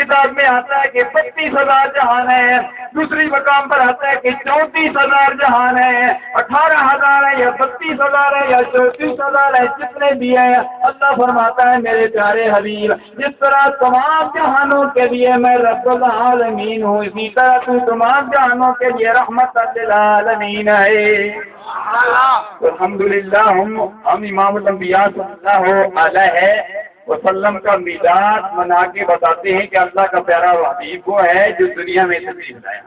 کتاب میں آتا ہے کہ 32,000 جہان ہے، دوسری مقام پر آتا ہے کہ 34,000 جہان ہے، 18,000 ہے یا 32,000 ہے یا 34,000 ہے، جتنے بھی ہیں اللہ فرماتا ہے میرے پیارے حبیب جس طرح تمام جہانوں کے لیے میں رب العالمین ہوں، اسی طرح تو تمام جہانوں کے لیے رحمت للعالمین ہے۔ الحمدللہ ہم امام الانبیاء صلی اللہ علیہ وسلم کا میلاد منا کے بتاتے ہیں کہ اللہ کا پیارا حبیب وہ ہے جو دنیا میں تشریف لایا۔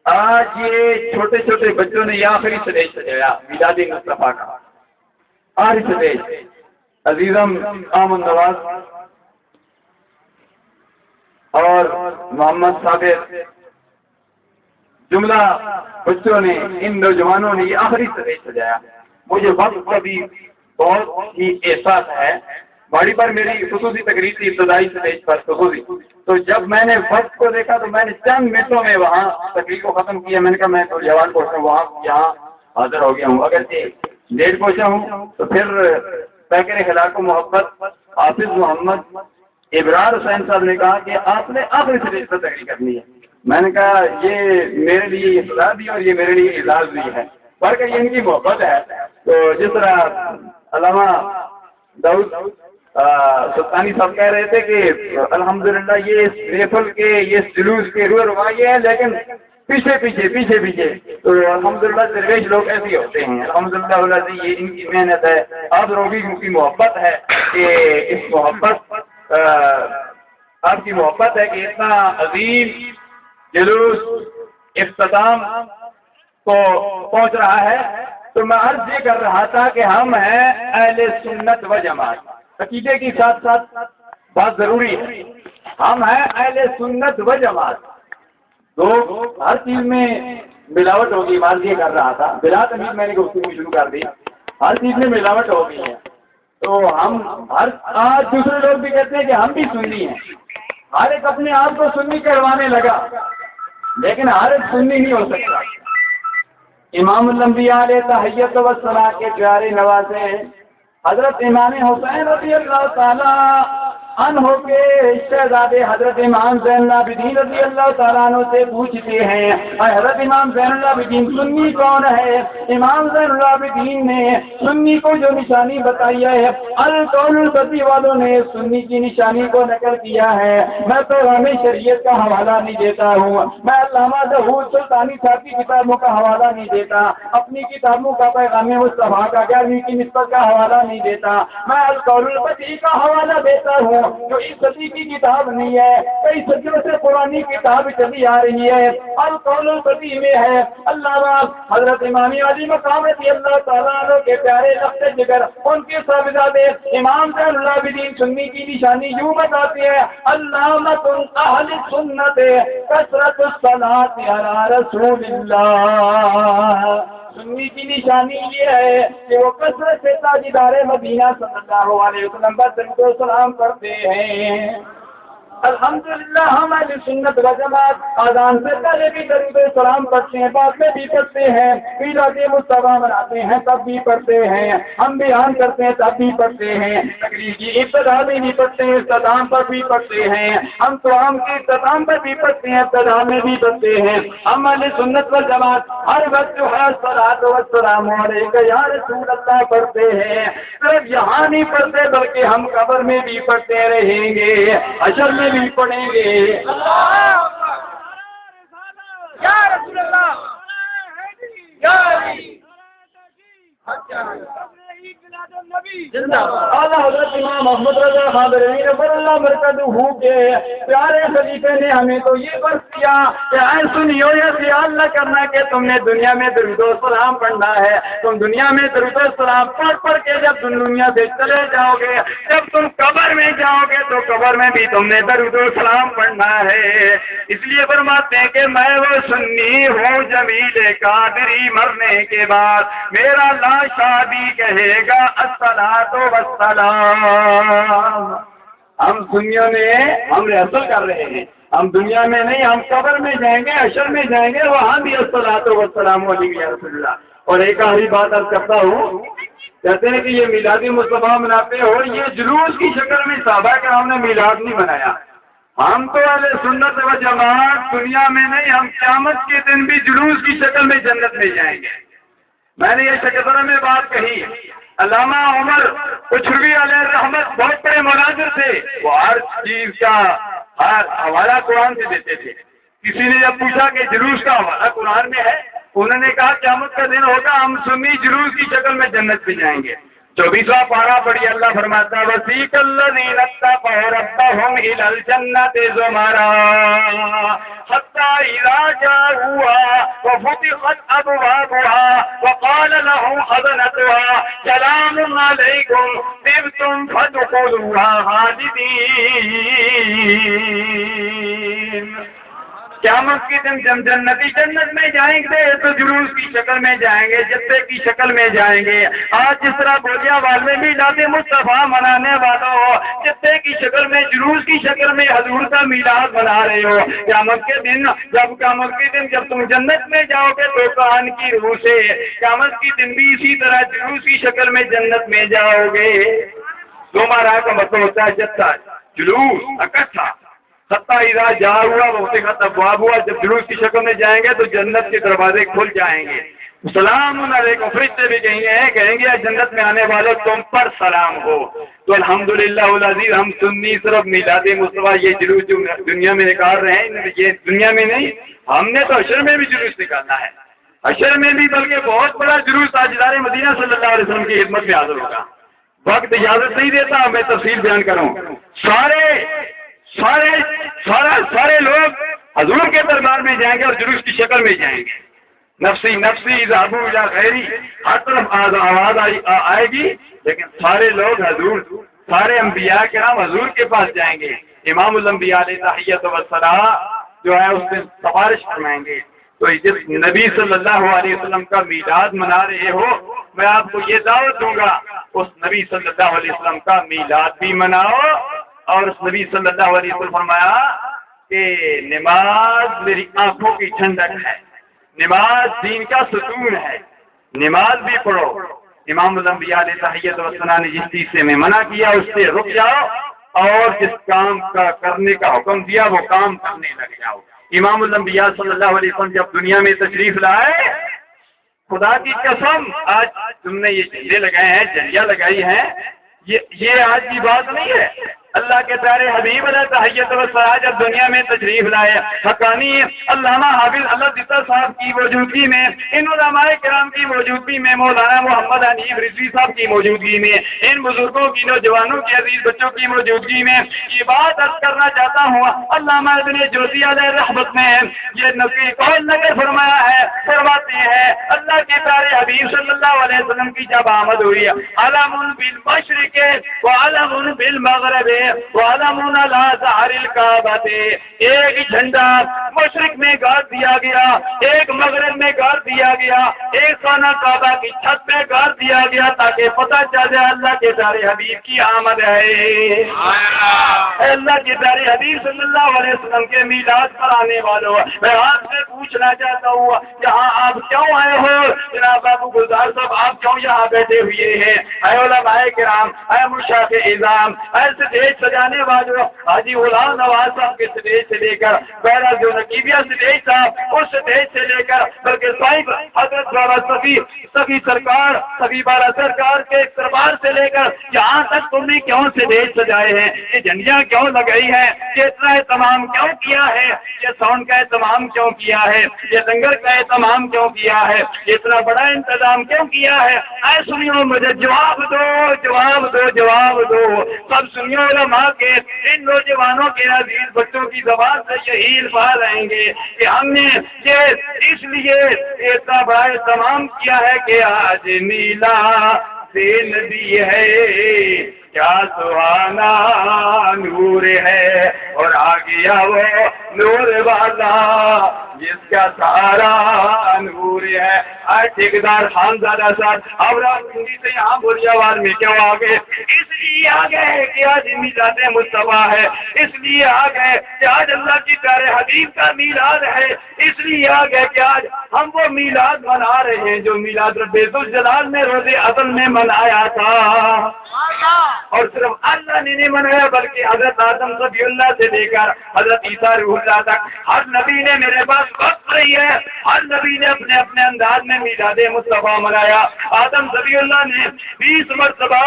آج یہ چھوٹے چھوٹے بچوں نے یہ آخری سٹیج سجایا میلاد مصطفیٰ کا، آخری سٹیج۔ عزیزم آمن نواز اور محمد صابر جملہ بچوں نے، ان نوجوانوں نے یہ آخری سٹیج سجایا۔ مجھے وقت کا بھی بہت ہی احساس ہے، باڑی پر میری خصوصی تقریر تھی ابتدائی سٹیج پر خصوصی، تو جب میں نے وقت کو دیکھا تو میں نے چند منٹوں میں وہاں تقریر کو ختم کیا۔ میں نے کہا میں تو جوان پہنچا ہوں، وہاں یہاں حاضر ہو گیا ہوں، اگر لیٹ پہنچا ہوں تو پھر پیکر اخلاق و محبت حافظ محمد ابرار حسین صاحب نے کہا کہ آپ نے آخری سٹیج پر تقریر کرنی ہے۔ میں نے کہا یہ میرے لیے اصلاح بھی اور یہ میرے لیے اعزاز بھی ہے، بلکہ یہ ان کی محبت ہے۔ تو جس طرح علامہ داؤد سلطانی صاحب کہہ رہے تھے کہ الحمدللہ یہ ریفل کے یہ جلوس کے روح روائی ہے، لیکن پیچھے پیچھے پیچھے پیچھے تو الحمدللہ درویش لوگ ایسے ہوتے ہیں۔ الحمدللہ اللہ جی یہ ان کی محنت ہے، آپ روگی کی محبت ہے کہ اس محبت آپ کی محبت ہے کہ اتنا عظیم جلوس اختتام کو پہنچ رہا ہے۔ تو میں عرض یہ کر رہا تھا کہ ہم ہیں اہل سنت و جماعت، عقیدے کے ساتھ ساتھ بات ضروری ہے، ہم ہیں اہل سنت و جماعت۔ تو ہر چیز میں ملاوٹ ہوگی، بات یہ کر رہا تھا بلا تمیز میں نے گفتگو شروع کر دی، ہر چیز میں ملاوٹ ہو گئی ہے۔ تو ہم آج دوسرے لوگ بھی کہتے ہیں کہ ہم بھی سنی ہیں، ہر ایک اپنے آپ کو سنی کروانے لگا، لیکن ہر ایک سنی نہیں ہو سکتا۔ امام الانبیاء علیہ تحیت و ثنا کے پیارے نوازے حضرت امام حسین رضی اللہ تعالی عنہ کے شہزادے حضرت امام زین العابدین رضی اللہ تعالیٰ عنہ سے پوچھتے ہیں حضرت امام زین العابدین سنی کون ہے؟ امام زین العابدین نے سنی کو جو نشانی بتائی ہے، القول البدی والوں نے سنی کی نشانی کو نقل کیا ہے۔ میں تو ہمیں شریعت کا حوالہ نہیں دیتا ہوں، میں علامہ ظہور سلطانی صاحب کی کتابوں کا حوالہ نہیں دیتا، اپنی کتابوں کا پیغام مصطفیٰ کا 11ویں کی نسبت کا حوالہ نہیں دیتا، میں القول البدی کا حوالہ دیتا ہوں جو اس صدی کی کتاب نہیں ہے، کئی صدیوں سے پرانی کتاب چلی آ رہی ہے، القول البدی میں ہے علامہ حضرت امام علی مقام رضی اللہ تعالیٰ عنہ کے پیارے لفظ جگر ان کے صاحبزادے امام زین العابدین سنی کی نشانی یوں بتاتے ہیں، علامۃ اہل سنت کثرت الصلاۃ علی رسول اللہ۔ سنی کی نشانی یہ ہے کہ وہ کثرت سے تاجدار مدینہ صلی اللہ علیہ وسلم پر درود و سلام کرتے ہیں۔ الحمدللہ ہم اہل سنت و جماعت اذان سے پہلے بھی درود و سلام پڑھتے ہیں، بعد میں بھی پڑھتے ہیں، میلاد مصطفیٰ مناتے ہیں تب بھی پڑھتے ہیں، ہم بیان کرتے ہیں تب بھی پڑھتے ہیں، تقریر کی ابتدا میں بھی پڑھتے ہیں، اختتام پر بھی پڑھتے ہیں، ہم توام کے اختتام پر بھی پڑھتے ہیں، ابتدا میں بھی پڑھتے ہیں۔ ہم اہل سنت و جماعت ہر وقت جو ہے الصلاۃ والسلام علیک یا رسول اللہ پڑھتے ہیں، صرف یہاں نہیں پڑھتے بلکہ ہم قبر میں بھی پڑھتے رہیں گے، حشر میں بھی پڑھیں گے۔ یا رسول اللہ یا علی اعلیٰ حضرت امام محمد رضا خان بریلوی رضی اللہ مرکزہ کے پیارے خلیفے نے ہمیں تو یہ بس کیا کہ اے سنیو یہ خیال نہ کرنا کہ تم نے دنیا میں درود و سلام پڑھنا ہے، تم دنیا میں درود و سلام پڑھ پڑھ کے جب تم دنیا سے چلے جاؤ گے، جب تم قبر میں جاؤ گے تو قبر میں بھی تم نے درود و سلام پڑھنا ہے۔ اس لیے فرماتے ہیں کہ میں وہ سنی ہوں جمیل قادری مرنے کے بعد میرا لاشا بھی کہے گا الصلاۃ والسلام۔ ہم سنیوں نے ہم ریہرسل کر رہے ہیں، ہم دنیا میں نہیں، ہم قبر میں جائیں گے، حشر میں جائیں گے، وہاں بھی الصلاۃ والسلام علیک یا رسول اللہ۔ اور ایک آخری بات عرض کرتا ہوں، کہتے ہیں کہ یہ میلاد مصطفیٰ مناتے ہو، یہ جلوس کی شکل میں صحابہ کرام نے میلاد نہیں منایا، ہم تو اہل سنت و جماعت دنیا میں نہیں، ہم قیامت کے دن بھی جلوس کی شکل میں جنت میں جائیں گے۔ میں نے یہ شکرانہ میں بات کہی، علامہ عمر کچھروی علیہ رحمت بہت بڑے مناظر تھے، وہ ہر چیز کا حوالہ قرآن سے دیتے تھے۔ کسی نے جب پوچھا کہ جلوس کا حوالہ قرآن میں ہے، انہوں نے کہا قیامت کا دن ہوگا ہم سنی جلوس کی شکل میں جنت میں جائیں گے۔ 24واں پارہ پڑھی، اللہ فرماتا ہے وسیق الذین اتقوا ربهم الی الجنۃ زمرا حتی اذا جاءوها وفتحت ابوابها وقال لهم خزنتها سلام علیکم طبتم فادخلوها خالدین۔ قیامت کے دن جب جنتی جنت میں جائیں گے تو جلوس کی شکل میں جائیں گے، جتھے کی شکل میں جائیں گے۔ آج جس طرح گولیا والے میلاد مصطفیٰ منانے والوں جتھے کی شکل میں، جلوس کی شکل میں حضور کا میلاد منا رہے ہو، قیامت کے دن جب تم جنت میں جاؤ گے تو قرآن کی روح سے قیامت کے دن بھی اسی طرح جلوس کی شکل میں جنت میں جاؤ گے۔ دوبارہ کا مطلب ہوتا ہے جتھا، جلوس اکٹھا، حتیٰ اذا جا ہوا وفتحت ابواب ہوا، جب جلوس کی شکل میں جائیں گے تو جنت کے دروازے کھل جائیں گے۔ سلام علیکم، فرشتے بھی کہیں گے جنت میں آنے والوں تم پر سلام ہو۔ تو الحمدللہ العزیز، ہم سنی صرف میلاد مصطفیٰ یہ جلوس جو دنیا میں نکال رہے ہیں، یہ دنیا میں نہیں، ہم نے تو حشر میں بھی جلوس نکالنا ہے، حشر میں بھی، بلکہ بہت بڑا جلوس تاجدار مدینہ صلی اللہ علیہ وسلم کی خدمت میں حاضر ہوگا۔ وقت اجازت نہیں دیتا میں تفصیل بیان کروں۔ سارے لوگ حضور کے دربار میں جائیں گے اور جلوس کی شکل میں جائیں گے۔ نفسی نفسی ذهبوا الى غیری، ہر طرف آواز آئے گی، لیکن سارے لوگ حضور، سارے انبیاء کرام حضور کے پاس جائیں گے۔ امام الانبیاء علیہ تحیۃ والصلاۃ جو ہے اس سے سفارش فرمائیں گے۔ تو جس نبی صلی اللہ علیہ وسلم کا میلاد منا رہے ہو، میں آپ کو یہ دعوت دوں گا اس نبی صلی اللہ علیہ وسلم کا میلاد بھی مناؤ۔ اور اس نبی صلی اللہ علیہ وسلم فرمایا کہ نماز میری آنکھوں کی ٹھنڈک ہے، نماز دین کا ستون ہے، نماز بھی پڑھو۔ امام الانبیاء علیہ تحیۃ والثناء نے جس چیز سے میں منع کیا اس سے رک جاؤ، اور جس کام کا کرنے کا حکم دیا وہ کام کرنے لگ جاؤ۔ امام الانبیاء صلی اللہ علیہ وسلم جب دنیا میں تشریف لائے، خدا کی قسم آج تم نے یہ چیزیں لگائے ہیں، جھنڈیاں لگائی ہیں، یہ آج کی بات نہیں ہے۔ اللہ کے پیارے حبیب علیہ تحیۃ والصلاۃ جب دنیا میں تشریف لائے، حقانی علامہ حافظ اللہ دیتا صاحب کی موجودگی میں، ان علماء کرام کی موجودگی میں، مولانا محمد حنیف رضوی صاحب کی موجودگی میں، ان بزرگوں کی، نوجوانوں کی، عزیز بچوں کی موجودگی میں یہ بات عرض کرنا چاہتا ہوں۔ علامہ ابن جوزی علیہ رحمت نے یہ نقل قول نقل فرمایا ہے، فرماتے ہیں اللہ کے پیارے حبیب صلی اللہ علیہ وسلم کی جب آمد ہوئی، علم بالمشرق وعلم بالمغرب وعلم علی ظہر الکعبۃ، ایک جھنڈا مشرق میں گاڑ دیا گیا، ایک مغرب میں گاڑ دیا گیا، ایک خانہ کعبہ کی چھت میں گاڑ دیا گیا، تاکہ پتہ چل جائے اللہ کے پیارے حبیب کی آمد ہے۔ اللہ کے پیارے حبیب صلی اللہ علیہ وسلم کے میلاد پر آنے والوں، میں آپ سے پوچھنا چاہتا ہوں یہاں آپ کیوں آئے ہو؟ جناب ابو گلزار صاحب آپ کیوں یہاں بیٹھے ہوئے ہیں؟ اے علماء کرام، اے مشاق اعظام، ایسے اسٹیج سجانے والوں، حاجی غلام نواز صاحب کے اسٹیج سے لے کر پہلا جو نقیبیہ اسٹیج تھا اس اسٹیج سے لے کر بلکہ صاحب حضرت بابا صفی سرکار، صفی بالا سرکار کے دربار سے لے کر یہاں تک تم نے کیوں اسٹیج سجائے ہیں؟ یہ جھنڈیاں کیوں لگائی ہیں؟ یہ اتنا اہتمام کیوں کیا ہے؟ یہ ساؤنڈ کا اہتمام کیوں کیا ہے؟ یہ لنگر کا اہتمام کیوں کیا ہے؟ اتنا بڑا انتظام کیوں کیا ہے؟ اے سنیو، مجھے جواب دو، جواب دو، جواب دو۔ سب سنیو، علماء کے ان نوجوانوں کے عزیز بچوں کی زبان سے یہی الفاظ آئیں گے کہ ہم نے یہ اس لیے اتنا بڑا اہتمام کیا ہے کہ آج میلاد نبی ہے، کیا سہانا نور ہے، اور آ گیا وہ نور والا جس کا سارا نور ہے۔ آج ٹھیکیدار خان زادہ صاحب اب راولپنڈی سے یہاں بوریاوال میں کیوں آ گئے؟ اس لیے آ گئے کہ آج میلاد مصطفیٰ ہے، اس لیے آ گئے کہ آج اللہ کی پیارے حبیب کا میلاد ہے، اس لیے آ گئے کہ آج ہم وہ میلاد منا رہے ہیں جو میلاد رب ذوالجلال نے روز اصل میں منایا تھا۔ اور صرف اللہ نے نہیں منایا بلکہ حضرت آدم صفی اللہ سے سے لے کر حضرت عیسیٰ روح اللہ تک ہر نبی نے میرے پاس وقت رہی ہے، ہر نبی نے اپنے اپنے انداز میں میلاد مصطفیٰ منایا۔ آدم ذبیح اللہ نے 20 مرتبہ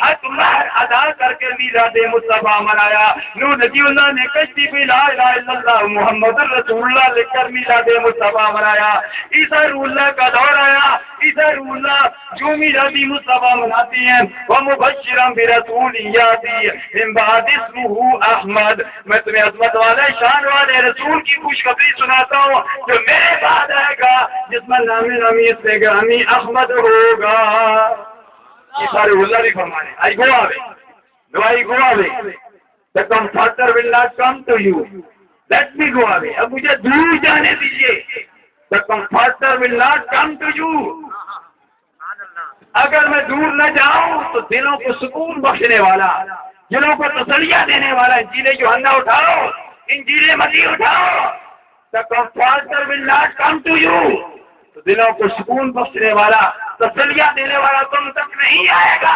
حق مہر ادا کر کے میلاد مصطفیٰ منایا۔ نوح نبی اللہ نے کشتی پہ لا الہ الا اللہ محمد رسول اللہ لکھ کر میلاد مصطفیٰ منایا۔ عیسیٰ روح اللہ کا دور آیا، عیسیٰ روح اللہ جو میلاد مصطفیٰ مناتی ہیں وہ مبشرا برسول یاتی من بعد اسمہ احمد، میں تمہیں عظمت والے شان والے رسول کی خوشخبری سناتا ہوں جو میرے بعد آئے گا جس میں نام نامی سے گرامی احمد ہوگا۔ عیسیٰ روح اللہ بھی فرمانے I go away, do I go away? The comforter will not come to you. Let me go away. اب مجھے دور جانے دیجیے۔ The comforter will not come to you. اگر میں دور نہ جاؤں تو دلوں کو سکون بخشنے والا، دلوں کو تسلیہ دینے والا انجیل یوحنا اٹھاؤ، انجیل مسیح اٹھاؤ۔ The comforter will not come to you. تو دلوں کو سکون بخشنے والا، تسلیہ دینے والا تم تک نہیں آئے گا،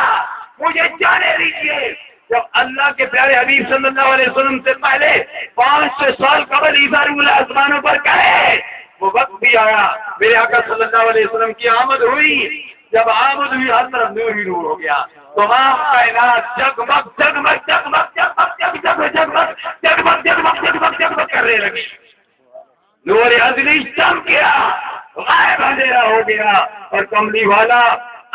مجھے جانے دیجیے۔ جب اللہ کے پیارے حبیب صلی اللہ علیہ وسلم سے پہلے 500 سال قبل عیسیٰ روح اللہ آسمانوں پر گئے، وہ وقت بھی آیا، میرے آقا صلی اللہ علیہ وسلم کی آمد ہوئی، جب آمد ہوئی ہر طرف نور ہی نور ہو گیا، تمام کائنات جگمگ جگمگ جگمگ جگمگ جگمگ جگمگ جگمگ جگمگ جگمگ جگمگ کرنے لگی، نور ازلی چمک گیا، غائب اندھیرا ہو گیا، اور کملی والا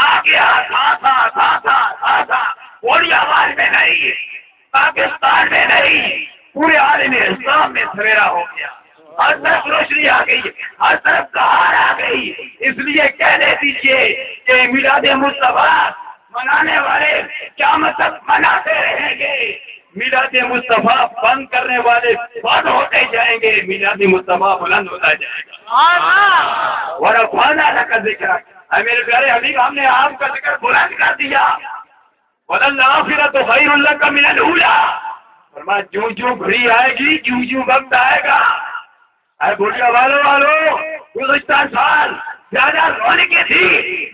آ گیا، تھا بڑی آواز میں نہیں، پاکستان میں نہیں، پورے عالم اسلام میں سویرا ہو گیا، ہر طرف روشنی آ گئی، ہر طرف بہار آ گئی۔ اس لیے کہنے دیجیے کہ میلاد مصطفیٰ منانے والے قیامت تک مناتے رہیں گے، میلاد مصطفیٰ بند کرنے والے بند ہوتے جائیں گے، میلاد مصطفیٰ بلند ہوتا جائے گا۔ ورفعنا لک ذکرک، اے میرے پیارے حبیب ہم نے آپ کا ذکر بلند کر دیا۔ وَلَلْآخِرَةُ خَيْرٌ لَكَ مِنَ الْأُولَىٰ، فرمایا جو جو گھڑی آئے گی، جو وقت آئے گا، اے بوڑھیا والو گزشتہ سال زیادہ رونقیں تھی،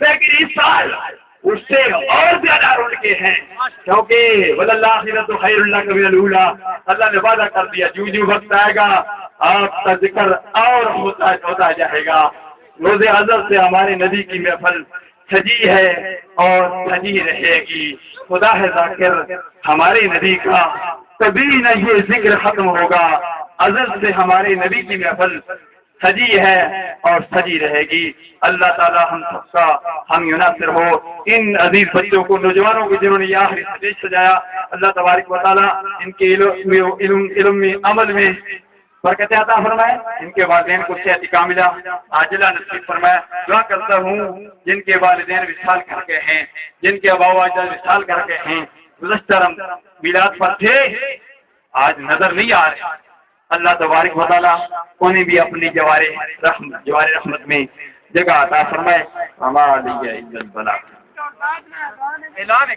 لیکن اس سال اس سے اور زیادہ رونقیں ہیں، کیونکہ وَلَلْآخِرَةُ خَيْرٌ لَكَ مِنَ الْأُولَىٰ، اللہ نے وعدہ کر دیا جو وقت آئے گا آپ کا ذکر اور ہوتا جائے گا۔ روز ازل سے ہمارے نبی کی محفل سجی ہے اور سجی رہے گی۔ خدا ہے ذاکر ہمارے نبی کا، کبھی نہ یہ ذکر ختم ہوگا، ازل سے ہمارے نبی کی محفل سجی ہے اور سجی رہے گی۔ اللہ تعالی ہم سب کا ہم یناصر ہو، ان عزیز بچوں کو، نوجوانوں کو جنہوں نے یہ آخری اسٹیج سجایا، اللہ تبارک و تعالی ان کے علم میں عمل میں برکت عطا فرمائے، ان کے والدین کو صحت کاملہ عاجلہ نصیب فرمائے۔ دعا کرتا ہوں جن کے والدین وصال کر کے ہیں، جن کے آبا و اجداد وصال کر کے ہیں، گزشتہ میلاد پر تھے آج نظر نہیں آ رہے، اللہ تبارک و تعالیٰ انہیں بھی اپنی جوار رحمت میں جگہ عطا فرمائے۔ ہمارا اعلان